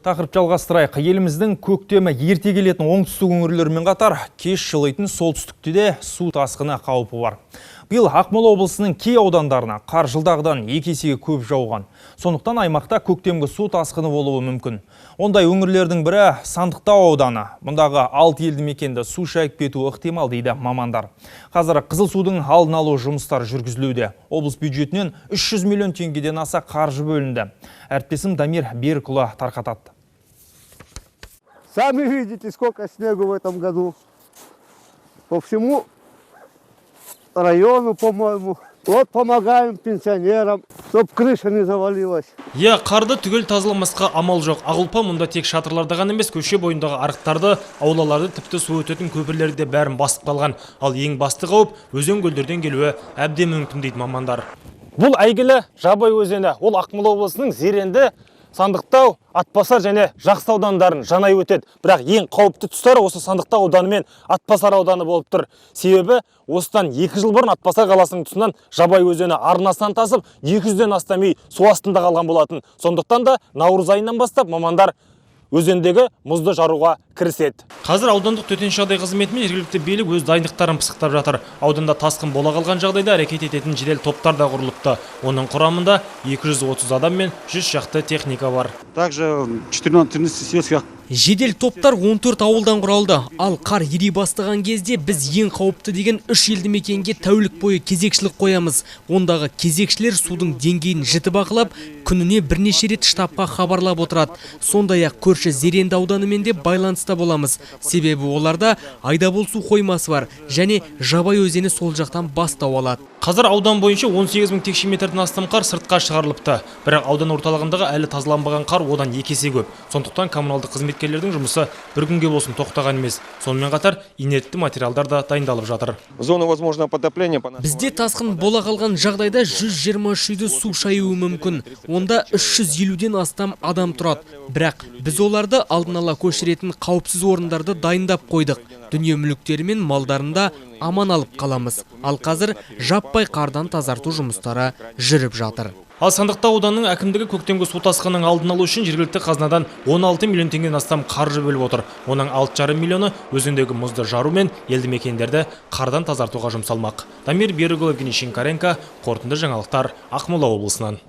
Тақырып жалғастырайық. Еліміздің көктемі ерте келетін оңтүстік өңірлермен қатар кеш жылайтын солтүстікте де су тасқыны қаупі бар. Биыл Ақмола облысының кей аудандарына қар жылдағыдан 2 есеге көп жауған. Сондықтан аймақта көктемгі су тасқыны болуы мүмкін. Ондай өңірлердің бірі Сандықтау ауданы. Мұндағы 6 елді мекенді су шайып кетуі ықтимал дейді мамандар. Қазір қызыл судың алдын алу жұмыстары жүргізілуде. Облыс бюджетінен 300 миллион теңгеден аса қаржы бөлінді. Әріптесім Дамир Берікұлы тарқатады. Сами видите, сколько снегу в этом году. По всему району, по-моему. Вот помогаем пенсионерам, чтобы крыша не завалилась. Қарды түгел тазаламасқа амал жоқ. Ағылпа мұнда тек шатырларда ғана емес, көше бойындағы арықтарды, аулаларды, тіпті су өтетін көпірлерді бәрін басып қалған. Ал ең басты қауіп өзен көлдерден келуі әбден мүмкін дейді мамандар. Бұл әйгілі Жабай өзені. Ол Ақмола облысының Зеренді, Сандықтау, Атбасар және Жақсы аудандарын жанай өтеді. Бірақ ең қауіпті тұстары осы Сандықтау ауданы мен Атбасар ауданы болып тұр. Себебі осыдан 2 жыл бұрын Атбасар қаласының тұсынан Жабай өзені арнасынан тасып 200-ден астам үй су астында қалған болатын. Сондықтан да наурыз айынан бастап мамандар өзендегі мұзды жаруға кіріседі. Қазір аудандық төтенше жағдай қызметімен жергілікті билік өз дайындықтарын пысықтап жатыр. Ауданда тасқын бола қалған жағдайда әрекет ететін жедел топтар да құрылыпты. Оның құрамында 230 адам мен 100 шақты техника бар. Также 14 сельских. Жедел топтар 14 ауылдан құралды. Ал қар ери бастаған кезде біз ең қауіпті деген 3 елді мекенге тәулік бойы кезекшілік қоямыз. Ондағы кезекшілер судың деңгейін жіті бақылап, күніне бірнеше рет штабқа хабарлап отырады. Сондай-ақ көрші Зеренді ауданымен де байланыста боламыз. Себебі оларда Айдабол су қоймасы бар және Жабай өзені сол жақтан бастау алады. Қазір аудан бойынша 18 мың текше метрден астам қар сыртқа шығарылыпты. Бірақ аудан орталығындағы әлі тазаланбаған қар одан 2 есе көп. Сондықтан коммуналдық қызметкерлердің жұмысы бір күнге болсын тоқтаған емес. Сонымен қатар инертті материалдар да дайындалып жатыр. Бізде тасқын бола қалған жағдайда 123 үйді су шаюы мүмкін. Онда 350-ден астам адам тұрады. Бірақ біз оларды алдын ала көшіретін қауіпсіз орындарды дайындап қойдық. Дүние мүліктері мен малдарында аман алып қаламыз. Ал қазір жаппай қардан тазарту жұмыстары жүріп жатыр. Ал Сандықтау ауданының әкімдігі көктемгі су тасқынының алдын алу үшін жергілікті қазынадан 16 миллион теңгеден астам қаржы бөліп отыр. Оның 6,5 миллионы өзендегі мұзды жару мен елді мекендерді қардан тазартуға жұмсалмақ. Дамир Берікұлы, Евгений Шинкаренко, қорытынды жаңалықтар, Ақмола облысынан.